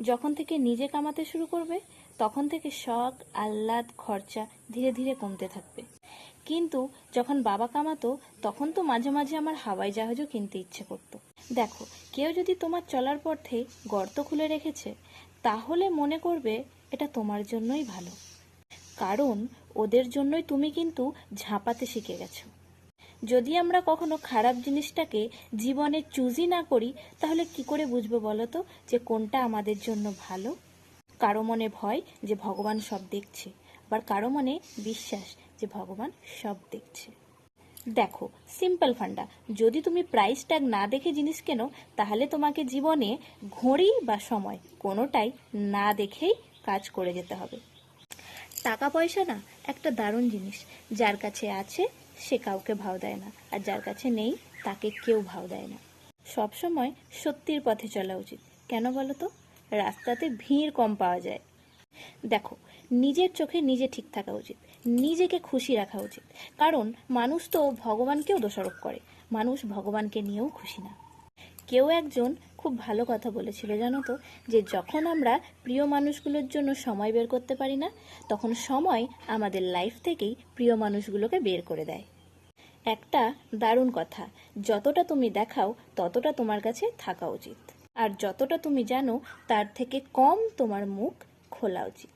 যখন থেকে নিজে কামাতে শুরু করবে তখন থেকে শখ আহ্লাদ খরচা ধীরে ধীরে কমতে থাকবে। কিন্তু যখন বাবা কামাতো তখন তো মাঝে মাঝে আমার হাওয়াই জাহাজও কিনতে ইচ্ছে করতো। দেখো, কেউ যদি তোমার চলার পথে গর্ত খুলে রেখেছে তাহলে মনে করবে এটা তোমার জন্যই ভালো, কারণ ওদের জন্যই তুমি কিন্তু ঝাঁপাতে শিখে গেছো। যদি আমরা কখনো খারাপ জিনিসটাকে জীবনে চুজই না করি তাহলে কি করে বুঝবো বলো তো যে কোনটা আমাদের জন্য ভালো? কারো মনে ভয় যে ভগবান সব দেখছে, আবার কারো মনে বিশ্বাস যে ভগবান সব দেখছে। দেখো, সিম্পল ফান্ডা, যদি তুমি প্রাইস ট্যাগ না দেখে জিনিস কেনো তাহলে তোমাকে জীবনে ঘড়ি বা সময় কোনোটাই না দেখেই কাজ করে যেতে হবে। টাকা পয়সা না একটা দারুণ জিনিস, যার কাছে আছে সে কাউকে ভাও দেয় না, আর যার কাছে নেই তাকে কেউ ভাও দেয় না। সবসময় সত্যির পথে চলা উচিত। কেন বলো তো? রাস্তাতে ভিড় কম পাওয়া যায়। দেখো, নিজের চোখে নিজে ঠিক থাকা উচিত, নিজেকে খুশি রাখা উচিত, কারণ মানুষ তো ভগবানকেও দোষারোপ করে, মানুষ ভগবানকে নিয়েও খুশি না। কেউ একজন খুব ভালো কথা বলেছিল জানো তো, যে যখন আমরা প্রিয় মানুষগুলোর জন্য সময় বের করতে পারি না তখন সময় আমাদের লাইফ থেকেই প্রিয় মানুষগুলোকে বের করে দেয়। একটা দারুণ কথা, যতটা তুমি দেখাও ততটা তোমার কাছে থাকা উচিত, আর যতটা তুমি জানো তার থেকে কম তোমার মুখ খোলা উচিত।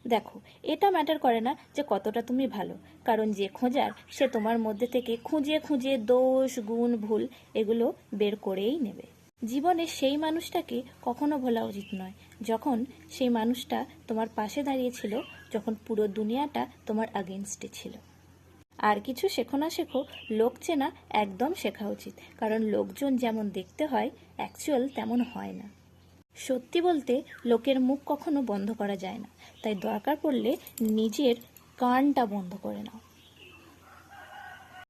দেখো, এটা ম্যাটার করে না যে কতটা তুমি ভালো, কারণ যে খোঁজার সে তোমার মধ্যে থেকে খুঁজে খুঁজে দোষ গুণ ভুল এগুলো বের করেই নেবে। জীবনে সেই মানুষটাকে কখনো ভোলা উচিত নয় যখন সেই মানুষটা তোমার পাশে দাঁড়িয়েছিল, যখন পুরো দুনিয়াটা তোমার আগেনস্টে ছিল। আর কিছু শেখো না শেখো, লোক চেনা একদম শেখা উচিত, কারণ লোকজন যেমন দেখতে হয় অ্যাকচুয়াল তেমন হয় না। সত্যি বলতে লোকের মুখ কখনো বন্ধ করা যায় না, তাই দরকার পড়লে নিজের কানটা বন্ধ করে নাও।